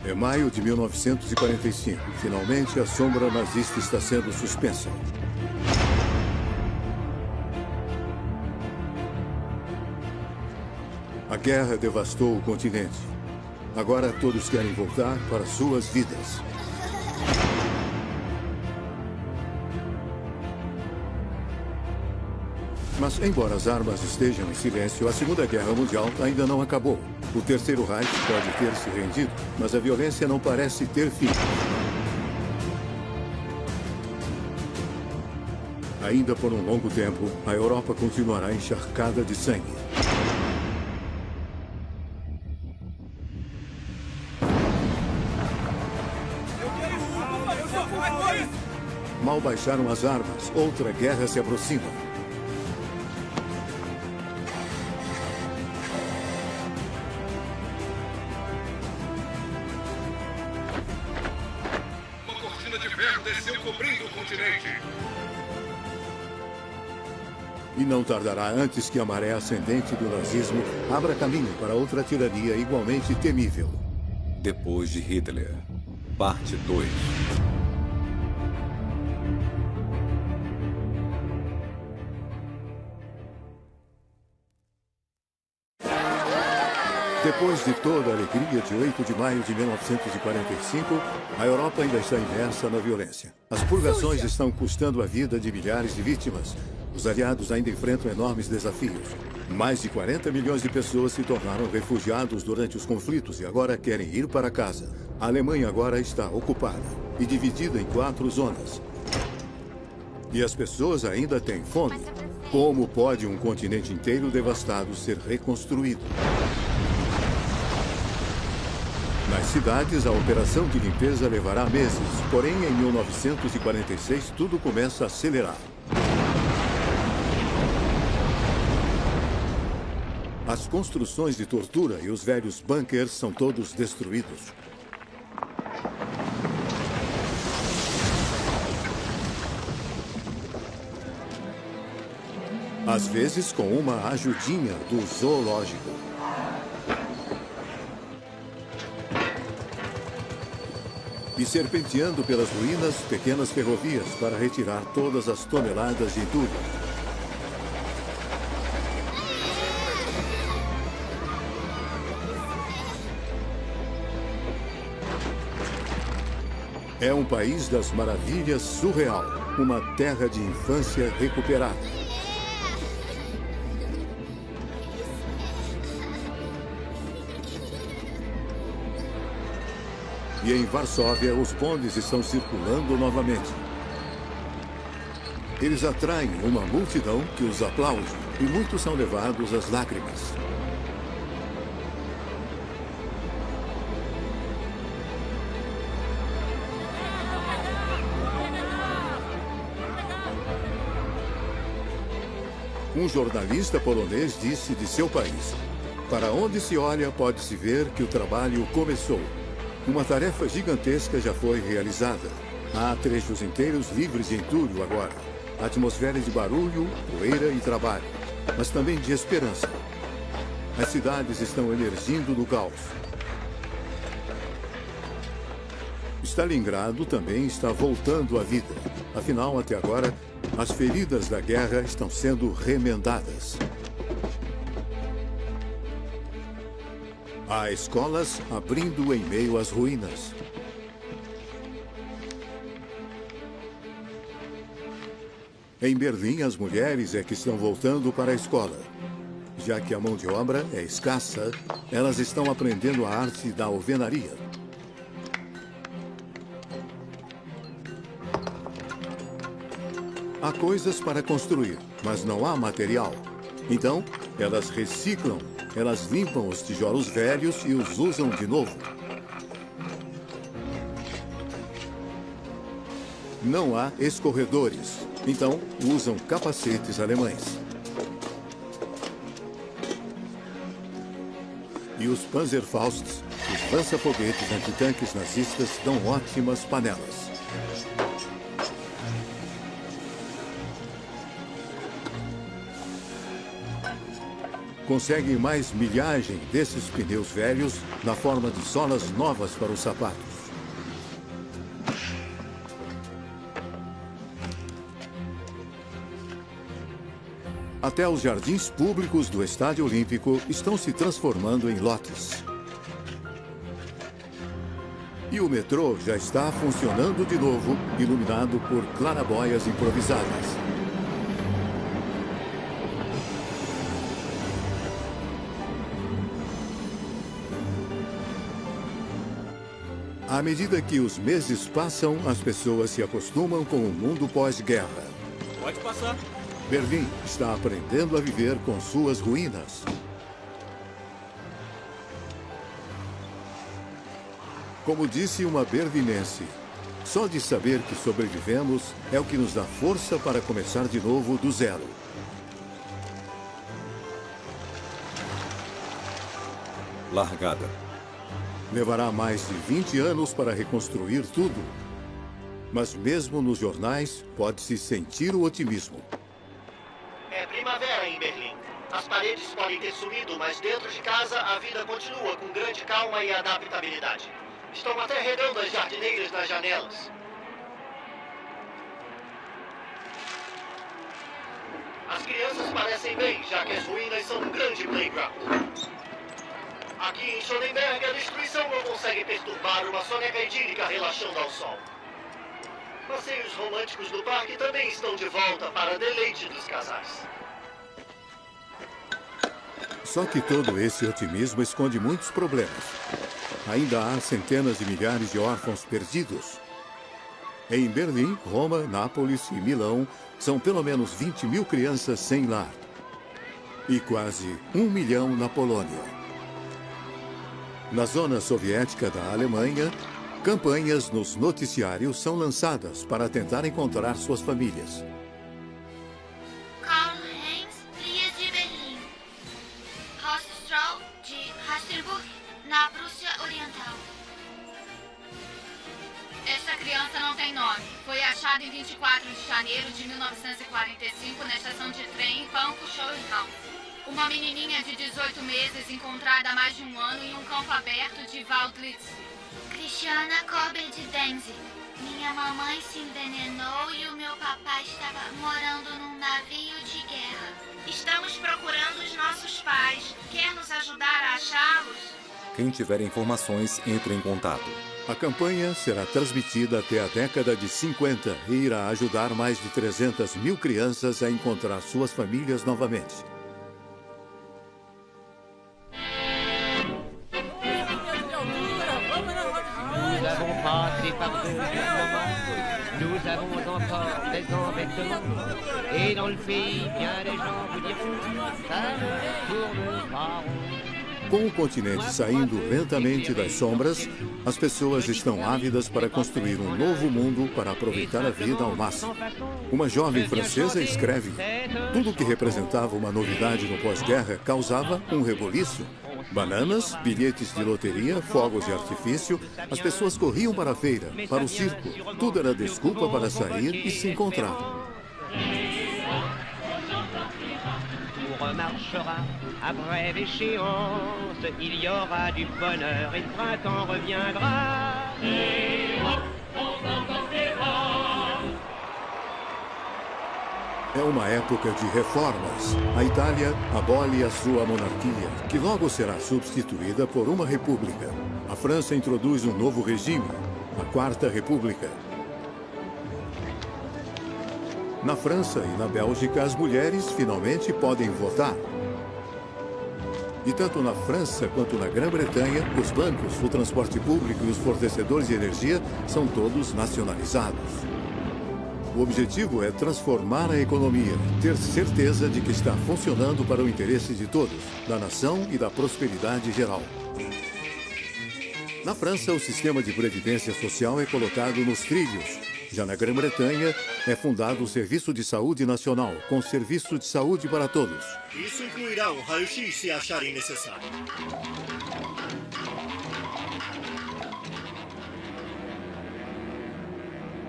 É maio de 1945. Finalmente, a sombra nazista está sendo suspensa. A guerra devastou o continente. Agora todos querem voltar para suas vidas. Mas, embora as armas estejam em silêncio, a Segunda Guerra Mundial ainda não acabou. O Terceiro Reich pode ter se rendido, mas a violência não parece ter fim. Ainda por um longo tempo, a Europa continuará encharcada de sangue. Mal baixaram as armas, outra guerra se aproxima. Uma cortina de ferro desceu cobrindo o continente. E não tardará antes que a maré ascendente do nazismo abra caminho para outra tirania igualmente temível. Depois de Hitler, parte 2. Depois de toda a alegria de 8 de maio de 1945, a Europa ainda está imersa na violência. As purgações estão custando a vida de milhares de vítimas. Os aliados ainda enfrentam enormes desafios. Mais de 40 milhões de pessoas se tornaram refugiados durante os conflitos e agora querem ir para casa. A Alemanha agora está ocupada e dividida em 4 zonas. E as pessoas ainda têm fome. Como pode um continente inteiro devastado ser reconstruído? Nas cidades, a operação de limpeza levará meses. Porém, em 1946, tudo começa a acelerar. As construções de tortura e os velhos bunkers são todos destruídos. Às vezes, com uma ajudinha do zoológico. E serpenteando pelas ruínas, pequenas ferrovias para retirar todas as toneladas de entulho. É um país das maravilhas surreal, uma terra de infância recuperada. E em Varsóvia, os bondes estão circulando novamente. Eles atraem uma multidão que os aplaude e muitos são levados às lágrimas. Um jornalista polonês disse de seu país: "Para onde se olha, pode-se ver que o trabalho começou. Uma tarefa gigantesca já foi realizada. Há trechos inteiros livres de entulho agora. Atmosfera de barulho, poeira e trabalho, mas também de esperança. As cidades estão emergindo do caos. Stalingrado também está voltando à vida. Afinal, até agora, as feridas da guerra estão sendo remendadas. Há escolas abrindo em meio às ruínas. Em Berlim, as mulheres é que estão voltando para a escola. Já que a mão de obra é escassa, elas estão aprendendo a arte da alvenaria. Há coisas para construir, mas não há material. Então, elas reciclam. Elas limpam os tijolos velhos e os usam de novo. Não há escorredores, então usam capacetes alemães. E os Panzerfausts, os lança-foguetes antitanques nazistas, dão ótimas panelas. conseguem mais milhagem desses pneus velhos na forma de solas novas para os sapatos. Até os jardins públicos do Estádio Olímpico estão se transformando em lotes. E o metrô já está funcionando de novo, iluminado por clarabóias improvisadas. À medida que os meses passam, as pessoas se acostumam com o mundo pós-guerra. Pode passar. Berlim está aprendendo a viver com suas ruínas. Como disse uma berlinense, só de saber que sobrevivemos é o que nos dá força para começar de novo do zero. Largada. Levará mais de 20 anos para reconstruir tudo. Mas mesmo nos jornais, pode-se sentir o otimismo. É primavera em Berlim. As paredes podem ter sumido, mas dentro de casa a vida continua com grande calma e adaptabilidade. Estão até regando as jardineiras nas janelas. As crianças parecem bem, já que as ruínas são um grande playground. Aqui em Schönenberg, a destruição não consegue perturbar uma soneca idílica relaxando ao sol. Passeios românticos do parque também estão de volta para deleite dos casais. Só que todo esse otimismo esconde muitos problemas. Ainda há centenas de milhares de órfãos perdidos. Em Berlim, Roma, Nápoles e Milão, são pelo menos 20 mil crianças sem lar. E quase 1 milhão na Polônia. Na zona soviética da Alemanha, campanhas nos noticiários são lançadas para tentar encontrar suas famílias. Karl-Heinz Dias de Berlim. Hausstrahl de Hasselburg, na Prússia Oriental. Esta criança não tem nome. Foi achada em 24 de janeiro de 1945 na estação de trem Pankow-Schönhaus. Uma menininha de 18 meses encontrada há mais de um ano em um campo aberto de Waldlitz. Cristiana Korber de Denze. Minha mamãe se envenenou e o meu papai estava morando num navio de guerra. Estamos procurando os nossos pais. Quer nos ajudar a achá-los? Quem tiver informações, entre em contato. A campanha será transmitida até a década de 50 e irá ajudar mais de 300 mil crianças a encontrar suas famílias novamente. Nous avons encore des embêtements. Et dans le pays, bien des gens vous diront, ça ne tourne pas rond. Com o continente saindo lentamente das sombras, as pessoas estão ávidas para construir um novo mundo para aproveitar a vida ao máximo. Uma jovem francesa escreve: tudo que representava uma novidade no pós-guerra causava um reboliço. Bananas, bilhetes de loteria, fogos de artifício, as pessoas corriam para a feira, para o circo. Tudo era desculpa para sair e se encontrar. Remarchera à brève échéance, il y aura du bonheur et le printemps reviendra. É uma época de reformas. A Itália abole a sua monarquia, que logo será substituída por uma república. A França introduz um novo regime, a Quarta República. Na França e na Bélgica, as mulheres finalmente podem votar. E tanto na França quanto na Grã-Bretanha, os bancos, o transporte público e os fornecedores de energia são todos nacionalizados. O objetivo é transformar a economia, ter certeza de que está funcionando para o interesse de todos, da nação e da prosperidade geral. Na França, o sistema de previdência social é colocado nos trilhos. Já na Grã-Bretanha, é fundado o Serviço de Saúde Nacional, com serviço de saúde para todos. Isso incluirá um raio-x se acharem necessário.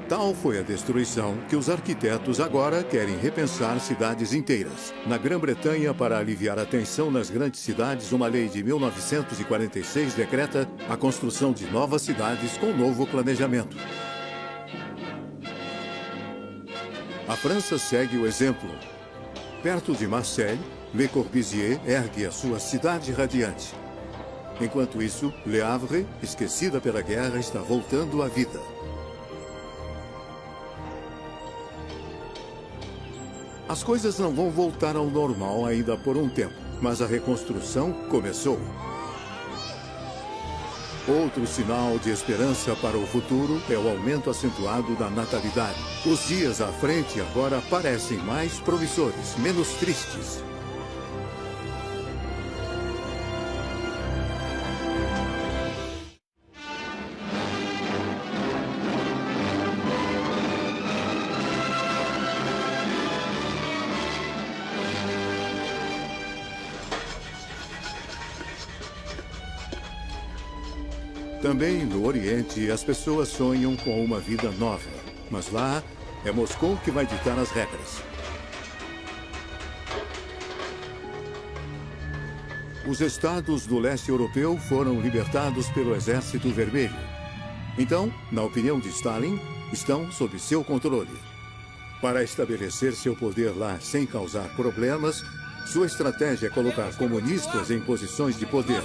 Tal foi a destruição que os arquitetos agora querem repensar cidades inteiras. Na Grã-Bretanha, para aliviar a tensão nas grandes cidades, uma lei de 1946 decreta a construção de novas cidades com novo planejamento. A França segue o exemplo. Perto de Marseille, Le Corbusier ergue a sua cidade radiante. Enquanto isso, Le Havre, esquecida pela guerra, está voltando à vida. As coisas não vão voltar ao normal ainda por um tempo, mas a reconstrução começou. Outro sinal de esperança para o futuro é o aumento acentuado da natalidade. Os dias à frente agora parecem mais promissores, menos tristes. Também no Oriente, as pessoas sonham com uma vida nova. Mas lá, é Moscou que vai ditar as regras. Os estados do leste europeu foram libertados pelo Exército Vermelho. Então, na opinião de Stalin, estão sob seu controle. Para estabelecer seu poder lá sem causar problemas, sua estratégia é colocar comunistas em posições de poder.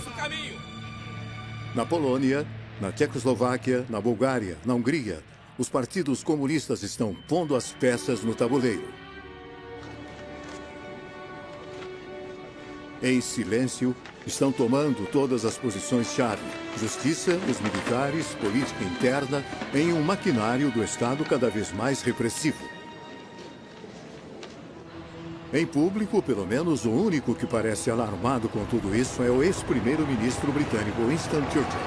Na Polônia, na Tchecoslováquia, na Bulgária, na Hungria, os partidos comunistas estão pondo as peças no tabuleiro. Em silêncio, estão tomando todas as posições-chave. Justiça, os militares, política interna, em um maquinário do Estado cada vez mais repressivo. Em público, pelo menos, o único que parece alarmado com tudo isso é o ex-primeiro-ministro britânico Winston Churchill.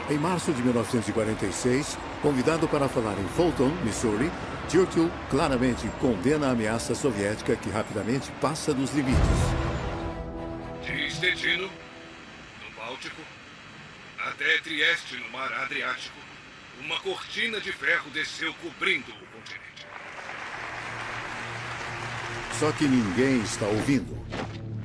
Em março de 1946, convidado para falar em Fulton, Missouri, Churchill claramente condena a ameaça soviética que rapidamente passa dos limites. De Stettin, no Báltico, até Trieste, no Mar Adriático, uma cortina de ferro desceu cobrindo o continente. Só que ninguém está ouvindo.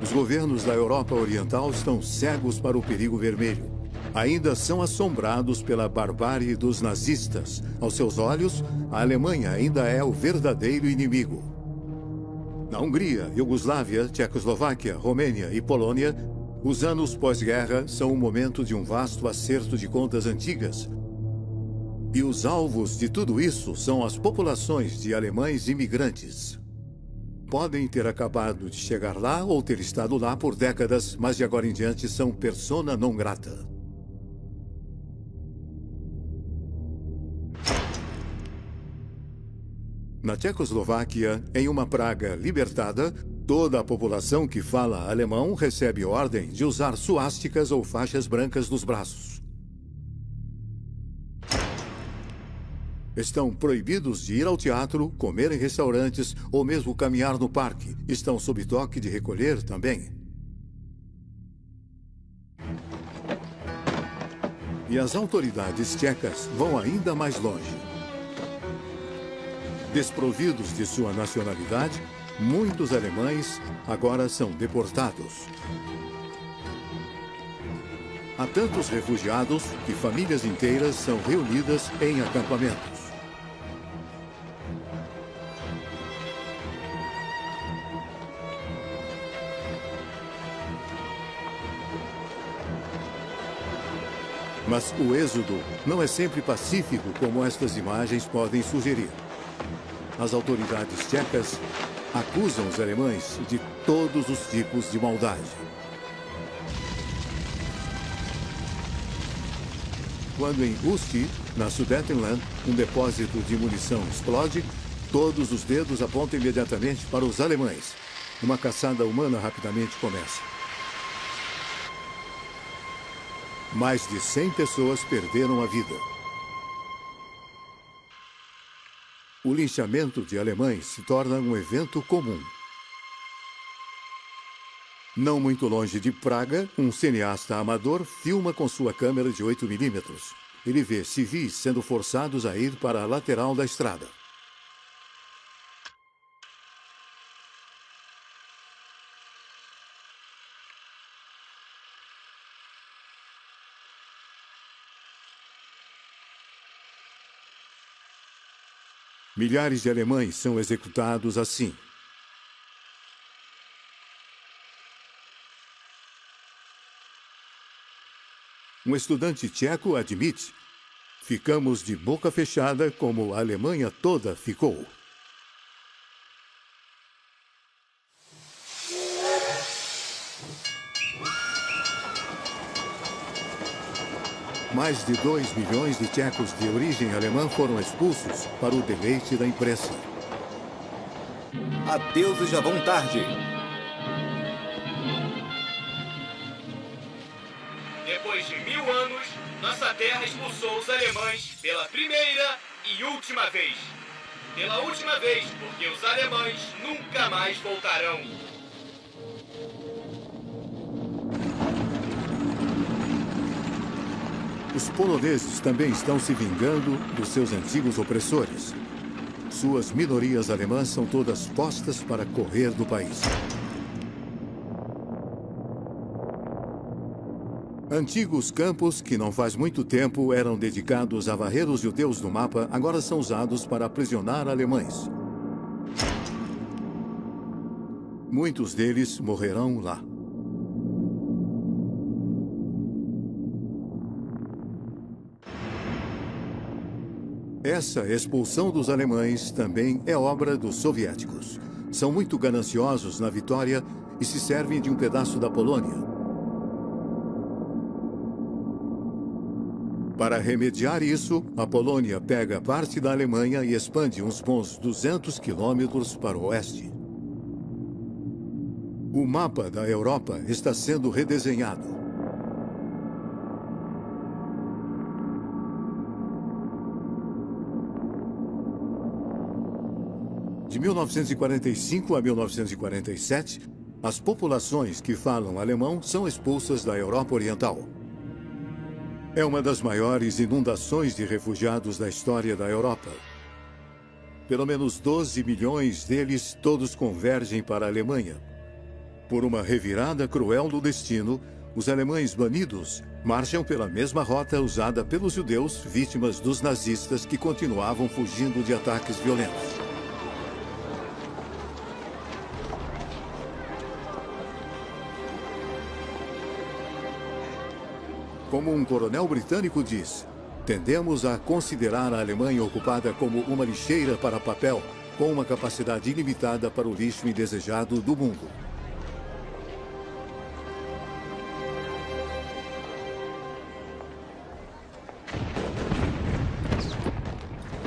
Os governos da Europa Oriental estão cegos para o perigo vermelho. Ainda são assombrados pela barbárie dos nazistas. Aos seus olhos, a Alemanha ainda é o verdadeiro inimigo. Na Hungria, Iugoslávia, Tchecoslováquia, Romênia e Polônia, os anos pós-guerra são o momento de um vasto acerto de contas antigas. E os alvos de tudo isso são as populações de alemães imigrantes. Podem ter acabado de chegar lá ou ter estado lá por décadas, mas de agora em diante são persona non grata. Na Tchecoslováquia, em uma praga libertada, toda a população que fala alemão recebe ordem de usar suásticas ou faixas brancas nos braços. Estão proibidos de ir ao teatro, comer em restaurantes ou mesmo caminhar no parque. Estão sob toque de recolher também. E as autoridades tchecas vão ainda mais longe. Desprovidos de sua nacionalidade, muitos alemães agora são deportados. Há tantos refugiados que famílias inteiras são reunidas em acampamentos. Mas o êxodo não é sempre pacífico como estas imagens podem sugerir. As autoridades tchecas acusam os alemães de todos os tipos de maldade. Quando em Usti, na Sudetenland, um depósito de munição explode, todos os dedos apontam imediatamente para os alemães. Uma caçada humana rapidamente começa. Mais de 100 pessoas perderam a vida. O linchamento de alemães se torna um evento comum. Não muito longe de Praga, um cineasta amador filma com sua câmera de 8 mm. ele vê civis sendo forçados a ir para a lateral da estrada. Milhares de alemães são executados assim. Um estudante tcheco admite: ficamos de boca fechada como a Alemanha toda ficou. Mais de 2 milhões de tchecos de origem alemã foram expulsos para o deleite da imprensa. Adeus e já vão tarde. Depois de 1000 anos, nossa terra expulsou os alemães pela primeira e última vez. Pela última vez, porque os alemães nunca mais voltarão. Os poloneses também estão se vingando dos seus antigos opressores. Suas minorias alemãs são todas postas para correr do país. Antigos campos que não faz muito tempo eram dedicados a varrer os judeus do mapa, agora são usados para aprisionar alemães. Muitos deles morrerão lá. Essa expulsão dos alemães também é obra dos soviéticos. São muito gananciosos na vitória e se servem de um pedaço da Polônia. Para remediar isso, a Polônia pega parte da Alemanha e expande uns bons 200 quilômetros para o oeste. O mapa da Europa está sendo redesenhado. De 1945 a 1947, as populações que falam alemão são expulsas da Europa Oriental. É uma das maiores inundações de refugiados da história da Europa. Pelo menos 12 milhões deles todos convergem para a Alemanha. Por uma revirada cruel do destino, os alemães banidos marcham pela mesma rota usada pelos judeus vítimas dos nazistas que continuavam fugindo de ataques violentos. Como um coronel britânico diz, tendemos a considerar a Alemanha ocupada como uma lixeira para papel, com uma capacidade ilimitada para o lixo indesejado do mundo.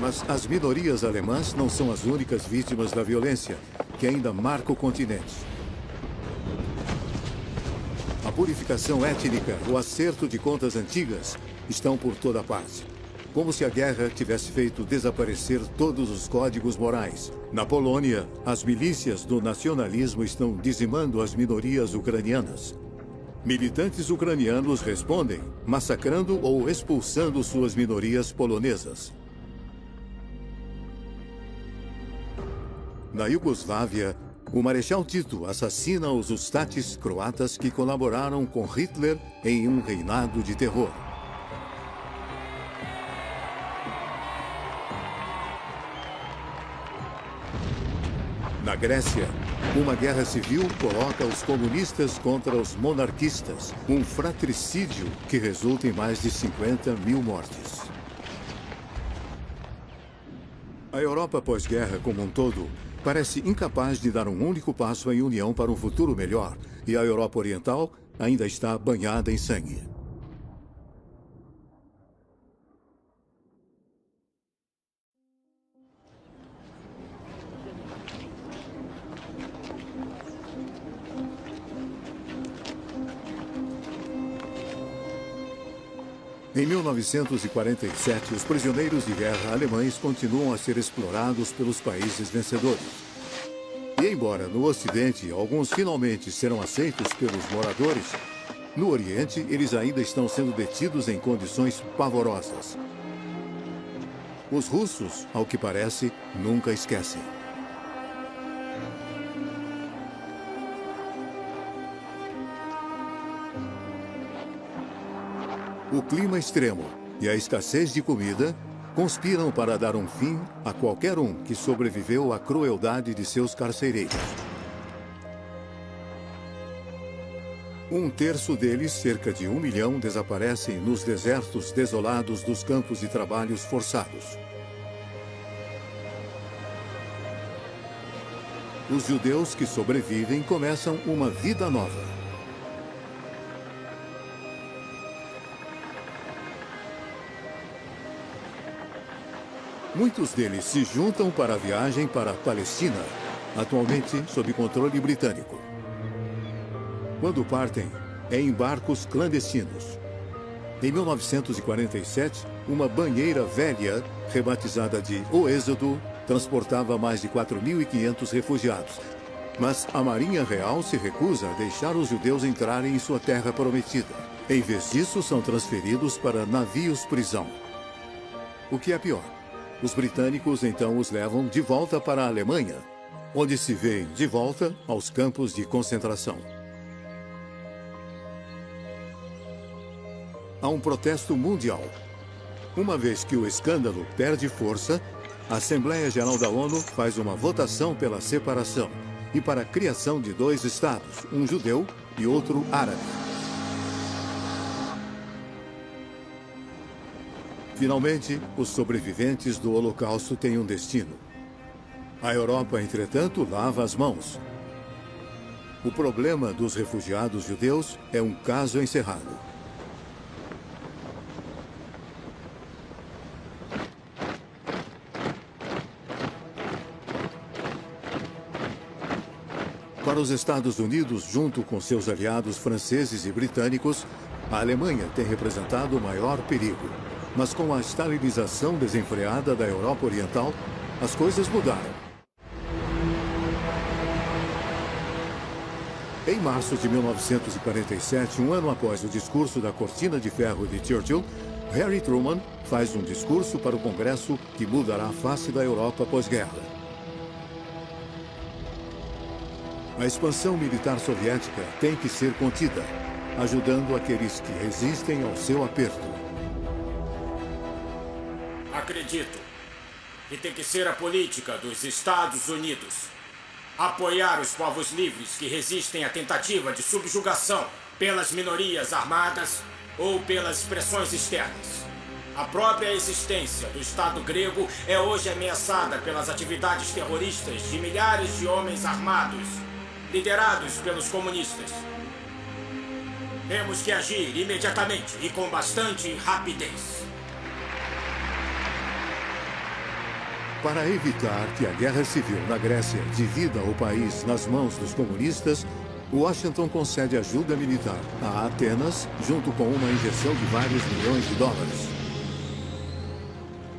Mas as minorias alemãs não são as únicas vítimas da violência, que ainda marca o continente. A purificação étnica, o acerto de contas antigas, estão por toda parte. Como se a guerra tivesse feito desaparecer todos os códigos morais. Na Polônia, as milícias do nacionalismo estão dizimando as minorias ucranianas. Militantes ucranianos respondem, massacrando ou expulsando suas minorias polonesas. Na Iugoslávia, o Marechal Tito assassina os ustates croatas que colaboraram com Hitler em um reinado de terror. Na Grécia, uma guerra civil coloca os comunistas contra os monarquistas, um fratricídio que resulta em mais de 50 mil mortes. A Europa pós-guerra como um todo parece incapaz de dar um único passo em união para um futuro melhor, e a Europa Oriental ainda está banhada em sangue. Em 1947, os prisioneiros de guerra alemães continuam a ser explorados pelos países vencedores. E embora no Ocidente alguns finalmente serão aceitos pelos moradores, No Oriente, eles ainda estão sendo detidos em condições pavorosas. Os russos, ao que parece, nunca esquecem. O clima extremo e a escassez de comida conspiram para dar um fim a qualquer um que sobreviveu à crueldade de seus carcereiros. Um terço deles, cerca de 1 milhão, desaparecem nos desertos desolados dos campos de trabalhos forçados. Os judeus que sobrevivem começam uma vida nova. Muitos deles se juntam para a viagem para a Palestina, atualmente sob controle britânico. Quando partem, é em barcos clandestinos. Em 1947, uma banheira velha, rebatizada de O Êxodo, transportava mais de 4.500 refugiados. Mas a Marinha Real se recusa a deixar os judeus entrarem em sua terra prometida. Em vez disso, são transferidos para navios-prisão. O que é pior? Os britânicos então os levam de volta para a Alemanha, onde se vêem de volta aos campos de concentração. Há um protesto mundial. Uma vez que o escândalo perde força, a Assembleia Geral da ONU faz uma votação pela separação e para a criação de 2 estados, um judeu e outro árabe. Finalmente, os sobreviventes do Holocausto têm um destino. A Europa, entretanto, lava as mãos. O problema dos refugiados judeus é um caso encerrado. Para os Estados Unidos, junto com seus aliados franceses e britânicos, a Alemanha tem representado o maior perigo. Mas com a estalinização desenfreada da Europa Oriental, as coisas mudaram. Em março de 1947, um ano após o discurso da Cortina de Ferro de Churchill, Harry Truman faz um discurso para o Congresso que mudará a face da Europa pós-guerra. A expansão militar soviética tem que ser contida, ajudando aqueles que resistem ao seu aperto. Acredito que tem que ser a política dos Estados Unidos. Apoiar os povos livres que resistem à tentativa de subjugação pelas minorias armadas ou pelas pressões externas. A própria existência do Estado grego é hoje ameaçada pelas atividades terroristas de milhares de homens armados, liderados pelos comunistas. Temos que agir imediatamente e com bastante rapidez. Para evitar que a guerra civil na Grécia divida o país nas mãos dos comunistas, Washington concede ajuda militar a Atenas, junto com uma injeção de vários milhões de dólares.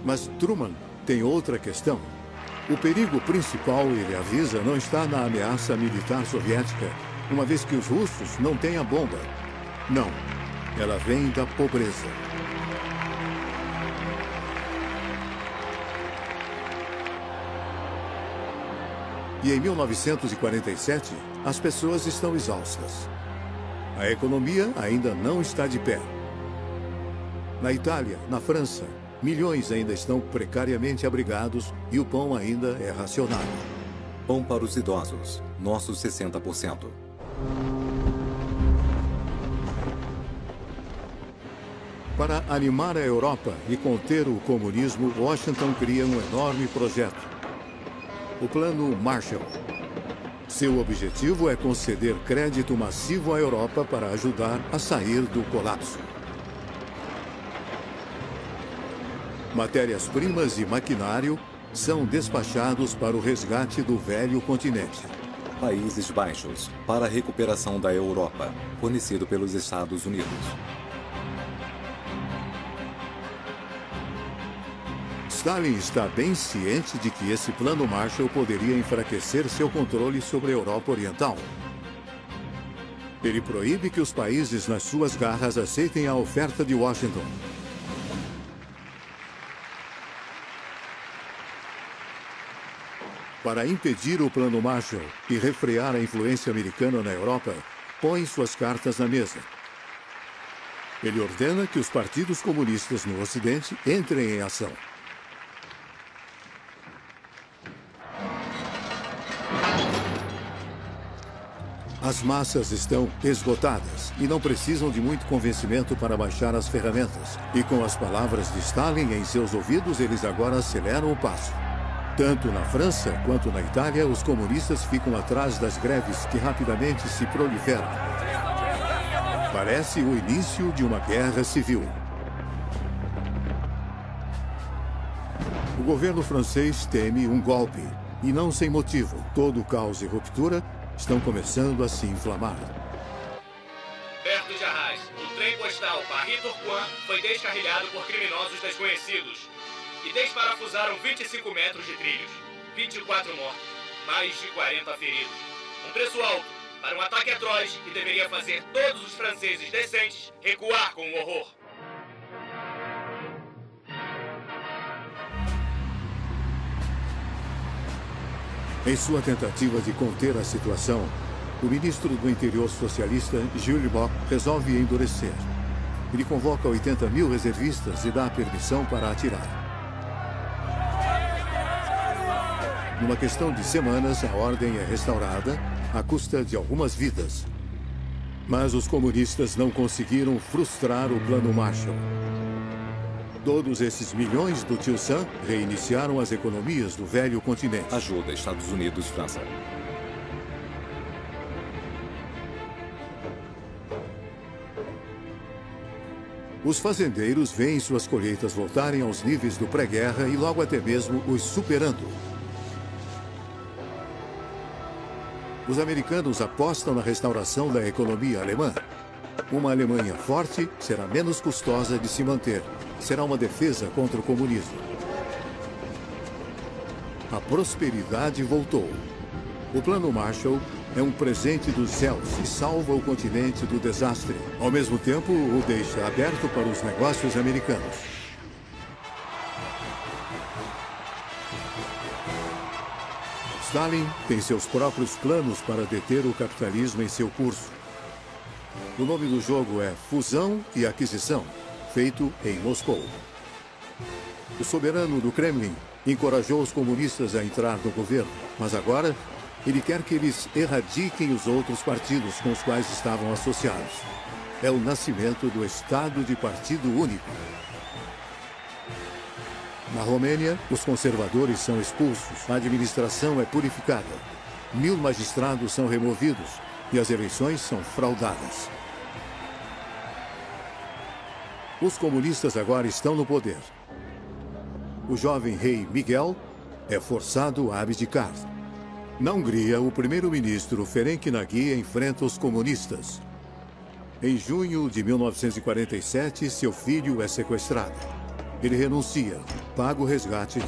Mas Truman tem outra questão. O perigo principal, ele avisa, não está na ameaça militar soviética, uma vez que os russos não têm a bomba. Não, ela vem da pobreza. E em 1947, as pessoas estão exaustas. A economia ainda não está de pé. Na Itália, na França, milhões ainda estão precariamente abrigados e o pão ainda é racionado. Pão para os idosos, nossos 60%. Para animar a Europa e conter o comunismo, Washington cria um enorme projeto. O Plano Marshall. Seu objetivo é conceder crédito massivo à Europa para ajudar a sair do colapso. Matérias-primas e maquinário são despachados para o resgate do velho continente. Países Baixos, para a recuperação da Europa, fornecido pelos Estados Unidos. Stalin está bem ciente de que esse plano Marshall poderia enfraquecer seu controle sobre a Europa Oriental. Ele proíbe que os países nas suas garras aceitem a oferta de Washington. Para impedir o Plano Marshall e refrear a influência americana na Europa, põe suas cartas na mesa. Ele ordena que os partidos comunistas no Ocidente entrem em ação. As massas estão esgotadas e não precisam de muito convencimento para baixar as ferramentas. E com as palavras de Stalin em seus ouvidos, eles agora aceleram o passo. Tanto na França quanto na Itália, os comunistas ficam atrás das greves que rapidamente se proliferam. Parece o início de uma guerra civil. O governo francês teme um golpe, e não sem motivo. Todo o caos e ruptura estão começando a se inflamar. Perto de Arras, o trem postal Paris-Tourcoing foi descarrilhado por criminosos desconhecidos e desparafusaram 25 metros de trilhos, 24 mortos, mais de 40 feridos. Um preço alto para um ataque atroz que deveria fazer todos os franceses decentes recuar com o horror. Em sua tentativa de conter a situação, o ministro do Interior socialista, Jules Mock, resolve endurecer. Ele convoca 80 mil reservistas e dá permissão para atirar. Numa questão de semanas, a ordem é restaurada à custa de algumas vidas. Mas os comunistas não conseguiram frustrar o Plano Marshall. Todos esses milhões do Tio Sam reiniciaram as economias do velho continente. Ajuda Estados Unidos, França. Os fazendeiros veem suas colheitas voltarem aos níveis do pré-guerra e logo até mesmo os superando. Os americanos apostam na restauração da economia alemã. Uma Alemanha forte será menos custosa de se manter. Será uma defesa contra o comunismo. A prosperidade voltou. O Plano Marshall é um presente dos céus e salva o continente do desastre. Ao mesmo tempo, o deixa aberto para os negócios americanos. Stalin tem seus próprios planos para deter o capitalismo em seu curso. O nome do jogo é Fusão e Aquisição, feito em Moscou. O soberano do Kremlin encorajou os comunistas a entrar no governo, mas agora ele quer que eles erradiquem os outros partidos com os quais estavam associados. É o nascimento do Estado de Partido Único. Na Romênia, os conservadores são expulsos, a administração é purificada, 1000 magistrados são removidos e as eleições são fraudadas. Os comunistas agora estão no poder. O jovem rei Miguel é forçado a abdicar. Na Hungria, o primeiro-ministro Ferenc Nagy enfrenta os comunistas. Em junho de 1947, seu filho é sequestrado. Ele renuncia, paga o resgate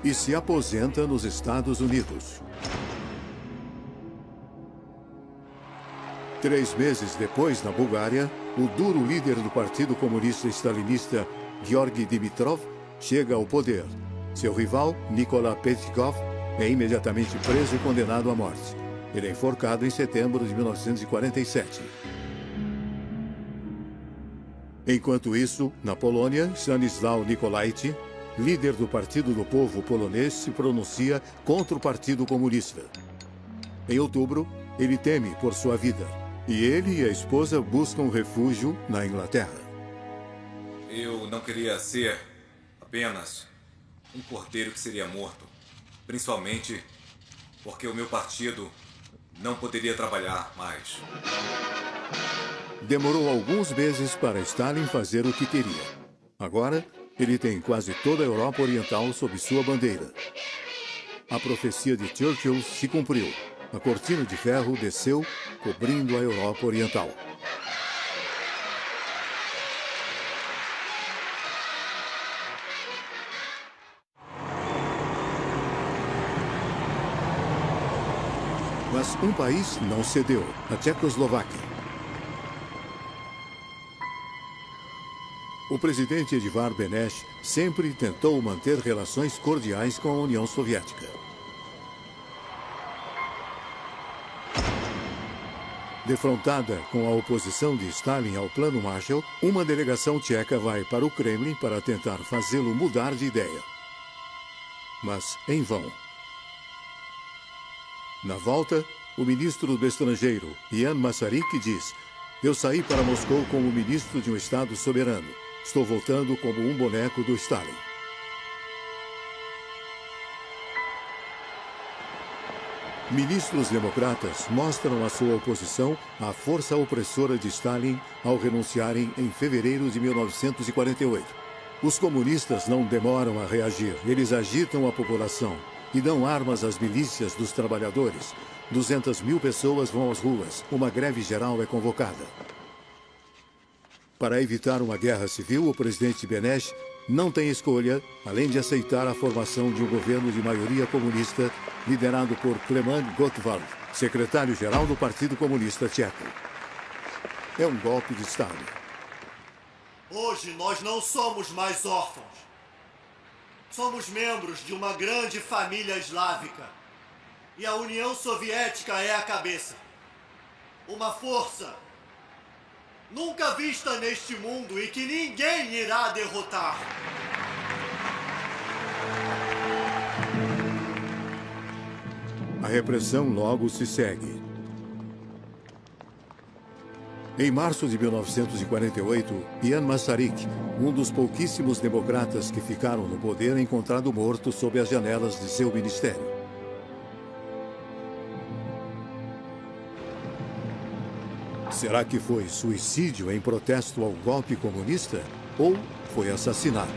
e se aposenta nos Estados Unidos. 3 meses depois, na Bulgária, o duro líder do Partido Comunista Stalinista, Georgy Dimitrov, chega ao poder. Seu rival, Nikolai Petkov, é imediatamente preso e condenado à morte. Ele é enforcado em setembro de 1947. Enquanto isso, na Polônia, Stanisław Nikolaitis, líder do Partido do Povo polonês, se pronuncia contra o Partido Comunista. Em outubro, ele teme por sua vida. E ele e a esposa buscam refúgio na Inglaterra. Eu não queria ser apenas um cordeiro que seria morto. Principalmente porque o meu partido não poderia trabalhar mais. Demorou alguns meses para Stalin fazer o que queria. Agora, ele tem quase toda a Europa Oriental sob sua bandeira. A profecia de Churchill se cumpriu. A cortina de ferro desceu, cobrindo a Europa Oriental. Mas um país não cedeu, a Tchecoslováquia. O presidente Edivar Benesch sempre tentou manter relações cordiais com a União Soviética. Defrontada com a oposição de Stalin ao Plano Marshall, uma delegação tcheca vai para o Kremlin para tentar fazê-lo mudar de ideia. Mas em vão. Na volta, o ministro do Estrangeiro, Ian Masaryk, diz: "Eu saí para Moscou como ministro de um Estado soberano. Estou voltando como um boneco do Stalin." Ministros democratas mostram a sua oposição à força opressora de Stalin ao renunciarem em fevereiro de 1948. Os comunistas não demoram a reagir. Eles agitam a população e dão armas às milícias dos trabalhadores. 200.000 pessoas vão às ruas. Uma greve geral é convocada. Para evitar uma guerra civil, o presidente Benesch não tem escolha, além de aceitar a formação de um governo de maioria comunista liderado por Klement Gottwald, secretário-geral do Partido Comunista Tcheco. É um golpe de Estado. Hoje nós não somos mais órfãos. Somos membros de uma grande família eslávica. E a União Soviética é a cabeça. Uma força nunca vista neste mundo e que ninguém irá derrotar. A repressão logo se segue. Em março de 1948, Ian Masaryk, um dos pouquíssimos democratas que ficaram no poder, é encontrado morto sob as janelas de seu ministério. Será que foi suicídio em protesto ao golpe comunista ou foi assassinato?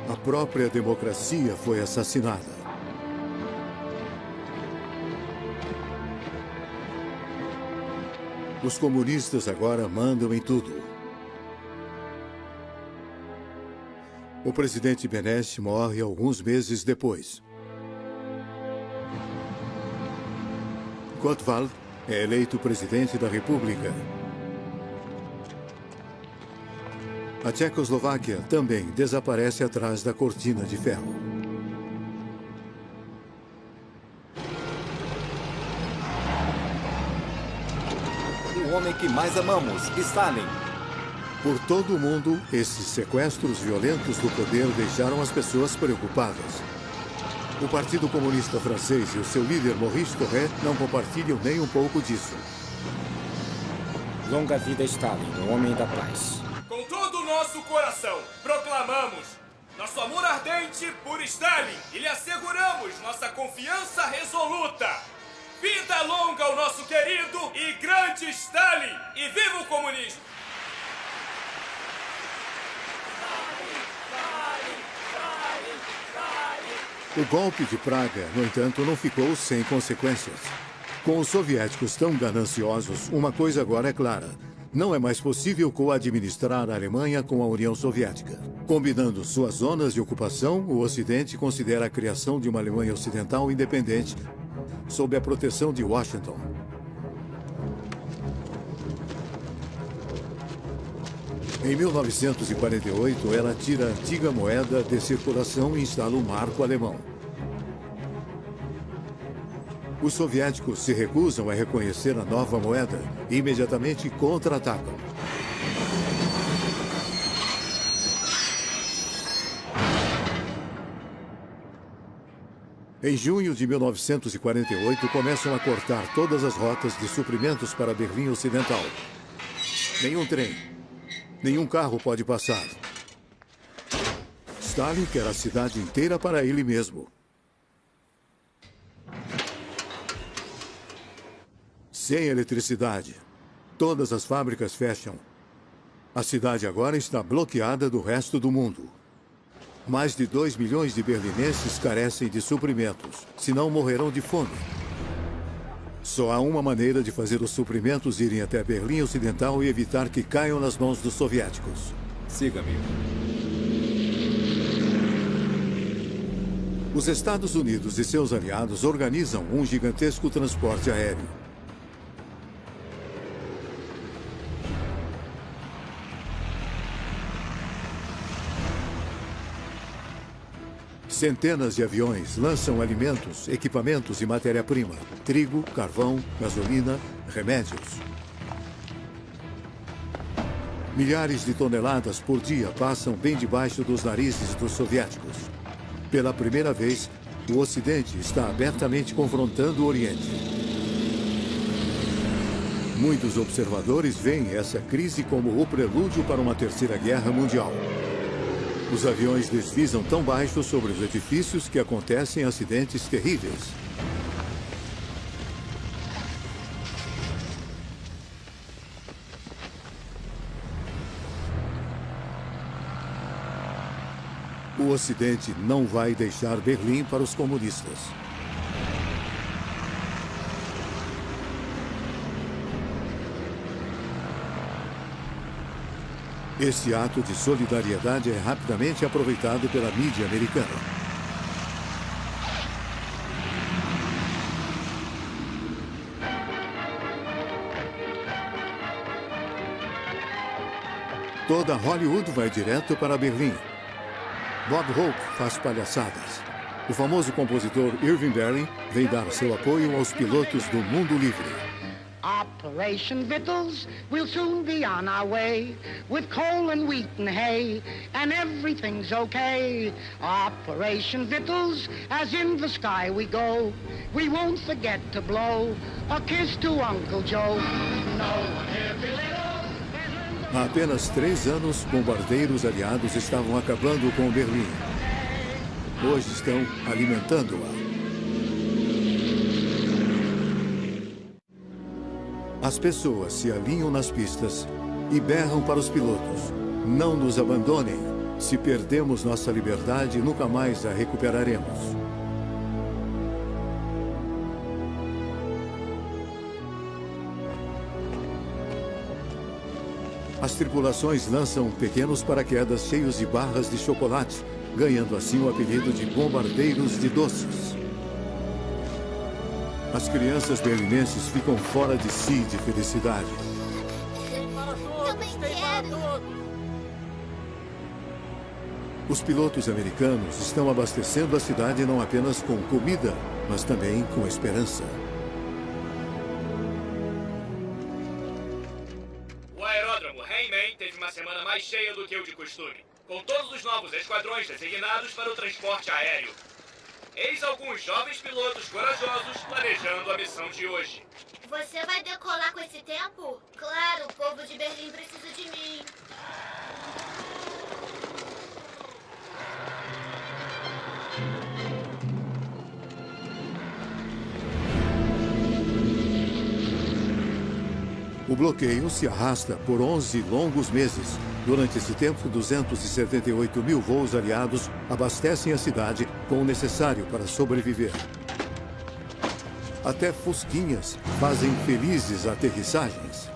A própria democracia foi assassinada. Os comunistas agora mandam em tudo. O presidente Benesch morre alguns meses depois. Gottwald é eleito presidente da República. A Tchecoslováquia também desaparece atrás da cortina de ferro. O homem que mais amamos, Stalin. Por todo o mundo, esses sequestros violentos do poder deixaram as pessoas preocupadas. O Partido Comunista Francês e o seu líder Maurice Thorez não compartilham nem um pouco disso. Longa vida Stalin, o homem da paz. Com todo o nosso coração, proclamamos nosso amor ardente por Stalin e lhe asseguramos nossa confiança resoluta. Vida longa ao nosso querido e grande Stalin! E viva o comunismo! O golpe de Praga, no entanto, não ficou sem consequências. Com os soviéticos tão gananciosos, uma coisa agora é clara. Não é mais possível co-administrar a Alemanha com a União Soviética. Combinando suas zonas de ocupação, o Ocidente considera a criação de uma Alemanha Ocidental independente, sob a proteção de Washington. Em 1948, ela tira a antiga moeda de circulação e instala o marco alemão. Os soviéticos se recusam a reconhecer a nova moeda e imediatamente contra-atacam. Em junho de 1948, começam a cortar todas as rotas de suprimentos para Berlim Ocidental. Nenhum trem, nenhum carro pode passar. Stalin quer a cidade inteira para ele mesmo. Sem eletricidade, todas as fábricas fecham. A cidade agora está bloqueada do resto do mundo. Mais de 2 milhões de berlinenses carecem de suprimentos, senão morrerão de fome. Só há uma maneira de fazer os suprimentos irem até Berlim Ocidental e evitar que caiam nas mãos dos soviéticos. Siga-me. Os Estados Unidos e seus aliados organizam um gigantesco transporte aéreo. Centenas de aviões lançam alimentos, equipamentos e matéria-prima: trigo, carvão, gasolina, remédios. Milhares de toneladas por dia passam bem debaixo dos narizes dos soviéticos. Pela primeira vez, o Ocidente está abertamente confrontando o Oriente. Muitos observadores veem essa crise como o prelúdio para uma terceira guerra mundial. Os aviões deslizam tão baixo sobre os edifícios que acontecem acidentes terríveis. O Ocidente não vai deixar Berlim para os comunistas. Esse ato de solidariedade é rapidamente aproveitado pela mídia americana. Toda Hollywood vai direto para Berlim. Bob Hope faz palhaçadas. O famoso compositor Irving Berlin vem dar seu apoio aos pilotos do mundo livre. Operation Vittles, we'll soon be on our way with coal and wheat and hay, and everything's okay. Operation Vittles, as in the sky we go, we won't forget to blow a kiss to Uncle Joe. Há apenas 3 anos, bombardeiros aliados estavam acabando com Berlim. Hoje estão alimentando-a. As pessoas se alinham nas pistas e berram para os pilotos: não nos abandonem. Se perdemos nossa liberdade, nunca mais a recuperaremos. As tripulações lançam pequenos paraquedas cheios de barras de chocolate, ganhando assim o apelido de bombardeiros de doces. As crianças berlinenses ficam fora de si de felicidade. Também quero. Os pilotos americanos estão abastecendo a cidade não apenas com comida, mas também com esperança. O aeródromo Heyman teve uma semana mais cheia do que o de costume, com todos os novos esquadrões designados para o transporte aéreo. Eis alguns jovens pilotos corajosos planejando a missão de hoje. Você vai decolar com esse tempo? Claro, o povo de Berlim precisa de mim. O bloqueio se arrasta por 11 longos meses. Durante esse tempo, 278 mil voos aliados abastecem a cidade com o necessário para sobreviver. Até fusquinhas fazem felizes aterrissagens.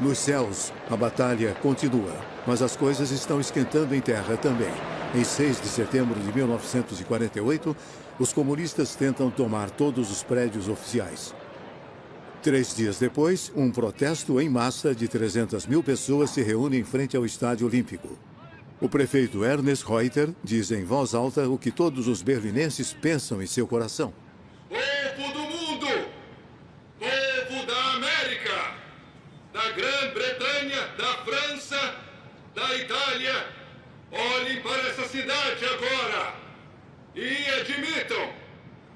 Nos céus, a batalha continua, mas as coisas estão esquentando em terra também. Em 6 de setembro de 1948, os comunistas tentam tomar todos os prédios oficiais. 3 dias depois, um protesto em massa de 300 mil pessoas se reúne em frente ao Estádio Olímpico. O prefeito Ernest Reuter diz em voz alta o que todos os berlinenses pensam em seu coração. Povo do mundo! Povo da América! Da Grã-Bretanha, da França, da Itália! Olhem para essa cidade agora e admitam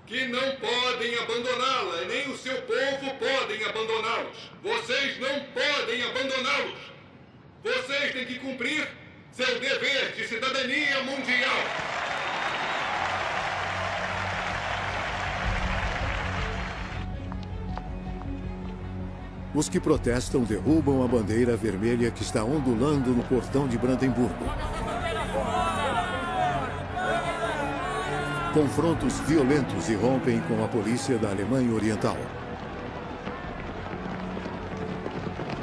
que não podem abandoná-la, e nem o seu povo podem abandoná-los. Vocês não podem abandoná-los. Vocês têm que cumprir seu dever de cidadania mundial. Os que protestam derrubam a bandeira vermelha que está ondulando no portão de Brandemburgo. Confrontos violentos irrompem com a polícia da Alemanha Oriental.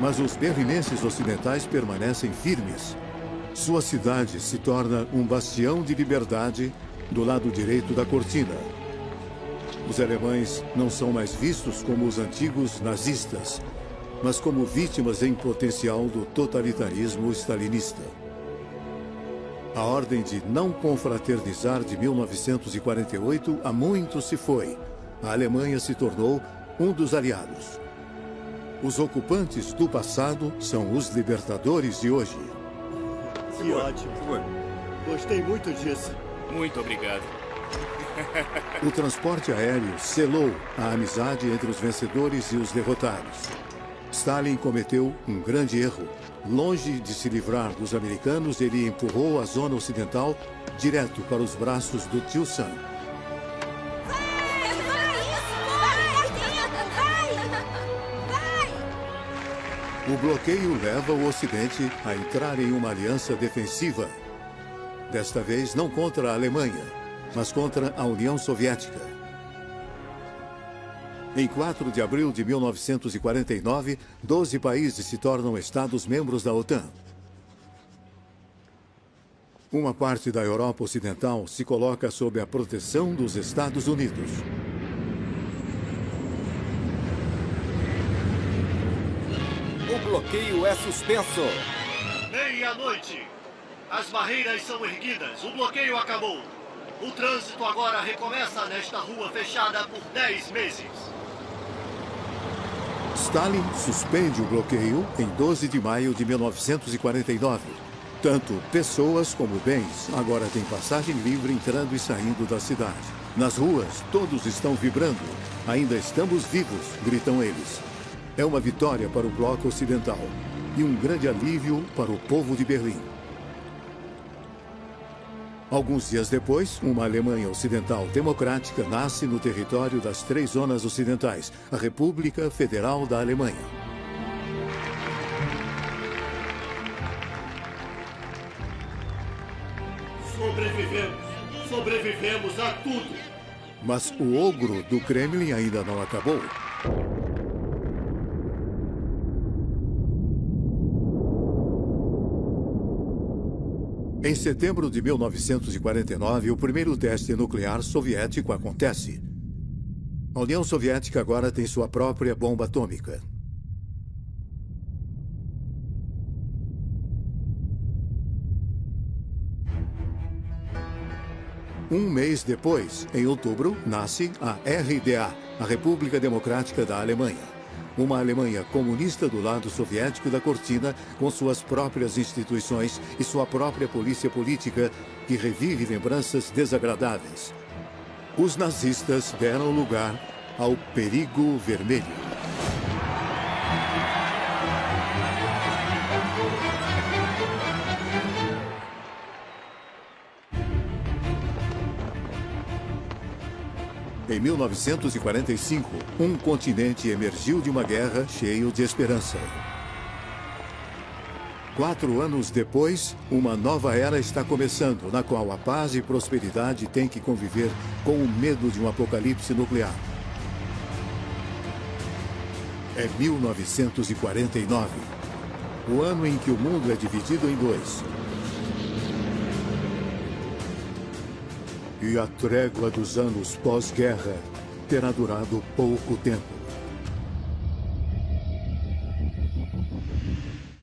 Mas os berlinenses ocidentais permanecem firmes. Sua cidade se torna um bastião de liberdade do lado direito da cortina. Os alemães não são mais vistos como os antigos nazistas, mas como vítimas em potencial do totalitarismo stalinista. A ordem de não confraternizar de 1948 há muito se foi. A Alemanha se tornou um dos aliados. Os ocupantes do passado são os libertadores de hoje. Que ótimo. Gostei muito disso. Muito obrigado. O transporte aéreo selou a amizade entre os vencedores e os derrotados. Stalin cometeu um grande erro. Longe de se livrar dos americanos, ele empurrou a zona ocidental direto para os braços do tio Sam. O bloqueio leva o Ocidente a entrar em uma aliança defensiva. Desta vez não contra a Alemanha, mas contra a União Soviética. Em 4 de abril de 1949, 12 países se tornam Estados-membros da OTAN. Uma parte da Europa Ocidental se coloca sob a proteção dos Estados Unidos. O bloqueio é suspenso. Meia-noite. As barreiras são erguidas. O bloqueio acabou. O trânsito agora recomeça nesta rua fechada por 10 meses. Stalin suspende o bloqueio em 12 de maio de 1949. Tanto pessoas como bens agora têm passagem livre entrando e saindo da cidade. Nas ruas, todos estão vibrando. Ainda estamos vivos, gritam eles. É uma vitória para o bloco ocidental e um grande alívio para o povo de Berlim. Alguns dias depois, uma Alemanha Ocidental democrática nasce no território das 3 zonas ocidentais, a República Federal da Alemanha. Sobrevivemos a tudo. Mas o ogro do Kremlin ainda não acabou. Em setembro de 1949, o primeiro teste nuclear soviético acontece. A União Soviética agora tem sua própria bomba atômica. Um mês depois, em outubro, nasce a RDA, a República Democrática da Alemanha. Uma Alemanha comunista do lado soviético da cortina, com suas próprias instituições e sua própria polícia política, que revive lembranças desagradáveis. Os nazistas deram lugar ao perigo vermelho. Em 1945, um continente emergiu de uma guerra cheio de esperança. 4 anos depois, uma nova era está começando, na qual a paz e prosperidade têm que conviver com o medo de um apocalipse nuclear. É 1949, o ano em que o mundo é dividido em 2. E a trégua dos anos pós-guerra terá durado pouco tempo.